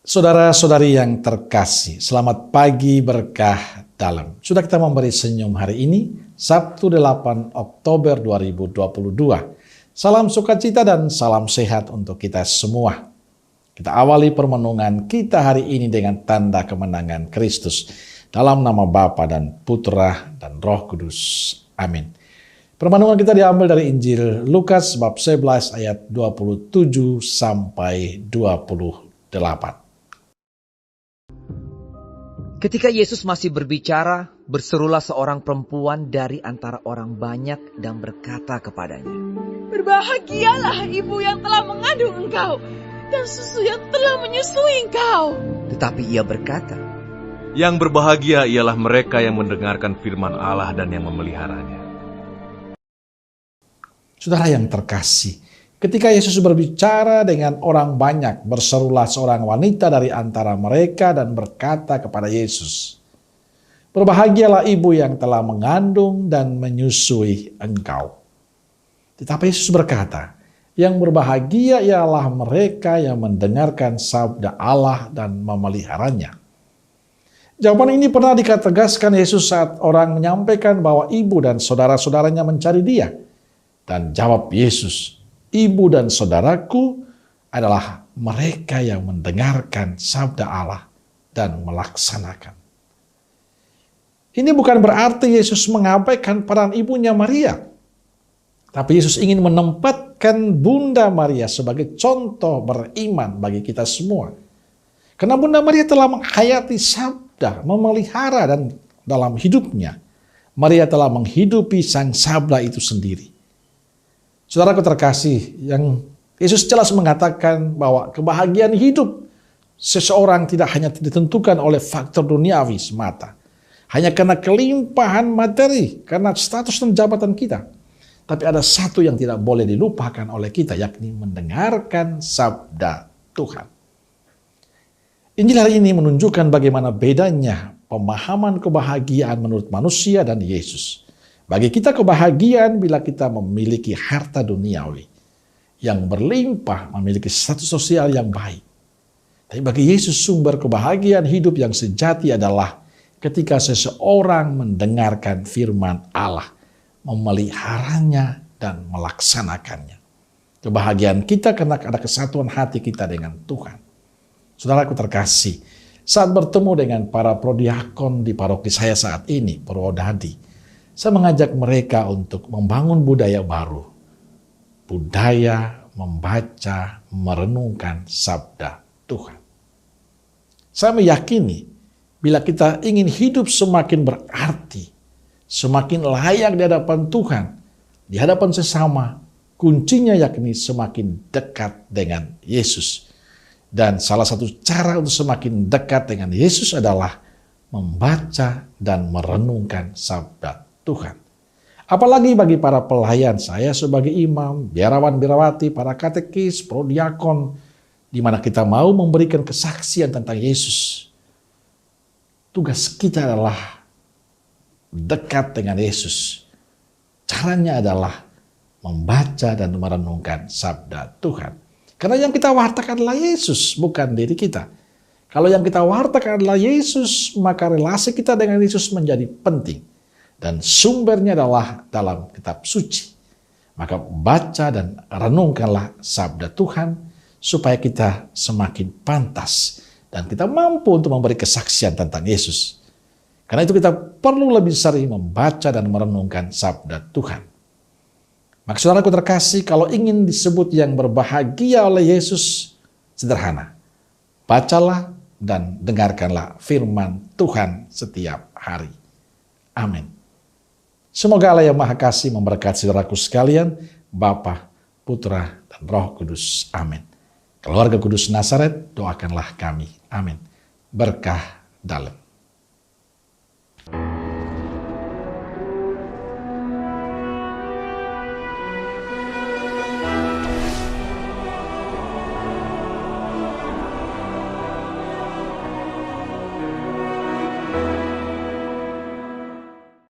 Saudara-saudari yang terkasih, selamat pagi berkah dalam. Sudah kita memberi senyum hari ini, Sabtu 8 Oktober 2022. Salam sukacita dan salam sehat untuk kita semua. Kita awali permenungan kita hari ini dengan tanda kemenangan Kristus. Dalam nama Bapa dan Putra dan Roh Kudus. Amin. Permenungan kita diambil dari Injil Lukas bab 11 ayat 27 sampai 28. Ketika Yesus masih berbicara, berserulah seorang perempuan dari antara orang banyak dan berkata kepadanya, "Berbahagialah ibu yang telah mengandung engkau dan susu yang telah menyusui engkau." Tetapi ia berkata, "Yang berbahagia ialah mereka yang mendengarkan firman Allah dan yang memeliharanya." Saudara yang terkasih, ketika Yesus berbicara dengan orang banyak, berserulah seorang wanita dari antara mereka dan berkata kepada Yesus, "Berbahagialah ibu yang telah mengandung dan menyusui engkau." Tetapi Yesus berkata, yang berbahagia ialah mereka yang mendengarkan sabda Allah dan memeliharanya. Jawaban ini pernah ditegaskan Yesus saat orang menyampaikan bahwa ibu dan saudara-saudaranya mencari dia. Dan jawab Yesus, "Ibu dan saudaraku adalah mereka yang mendengarkan sabda Allah dan melaksanakan." Ini bukan berarti Yesus mengabaikan peran ibunya Maria. Tapi Yesus ingin menempatkan Bunda Maria sebagai contoh beriman bagi kita semua. Karena Bunda Maria telah menghayati sabda, memelihara dan dalam hidupnya. Maria telah menghidupi sang sabda itu sendiri. Saudaraku terkasih, yang Yesus jelas mengatakan bahwa kebahagiaan hidup seseorang tidak hanya ditentukan oleh faktor duniawi semata. Hanya karena kelimpahan materi, karena status dan jabatan kita. Tapi ada satu yang tidak boleh dilupakan oleh kita, yakni mendengarkan sabda Tuhan. Injil hari ini menunjukkan bagaimana bedanya pemahaman kebahagiaan menurut manusia dan Yesus. Bagi kita kebahagiaan bila kita memiliki harta duniawi yang berlimpah, memiliki status sosial yang baik. Tapi bagi Yesus sumber kebahagiaan hidup yang sejati adalah ketika seseorang mendengarkan firman Allah, memeliharanya dan melaksanakannya. Kebahagiaan kita karena ada kesatuan hati kita dengan Tuhan. Saudaraku terkasih, saat bertemu dengan para prodiakon di paroki saya saat ini, Purwodadi, saya mengajak mereka untuk membangun budaya baru. Budaya membaca, merenungkan sabda Tuhan. Saya meyakini bila kita ingin hidup semakin berarti, semakin layak di hadapan Tuhan, di hadapan sesama, kuncinya yakni semakin dekat dengan Yesus. Dan salah satu cara untuk semakin dekat dengan Yesus adalah membaca dan merenungkan sabda Tuhan. Apalagi bagi para pelayan, saya sebagai imam, biarawan-biarawati, para katekis, prodiakon, di mana kita mau memberikan kesaksian tentang Yesus. Tugas kita adalah dekat dengan Yesus. Caranya adalah membaca dan merenungkan sabda Tuhan. Karena yang kita wartakan adalah Yesus, bukan diri kita. Kalau yang kita wartakan adalah Yesus, maka relasi kita dengan Yesus menjadi penting. Dan sumbernya adalah dalam kitab suci. Maka baca dan renungkanlah sabda Tuhan supaya kita semakin pantas dan kita mampu untuk memberi kesaksian tentang Yesus. Karena itu kita perlu lebih sering membaca dan merenungkan sabda Tuhan. Maka saudaraku terkasih, kalau ingin disebut yang berbahagia oleh Yesus, sederhana. Bacalah dan dengarkanlah firman Tuhan setiap hari. Amin. Semoga Allah yang Maha Kasih memberkati saudaraku sekalian, Bapa, Putra, dan Roh Kudus. Amin. Keluarga Kudus Nazaret, doakanlah kami. Amin. Berkah dalam.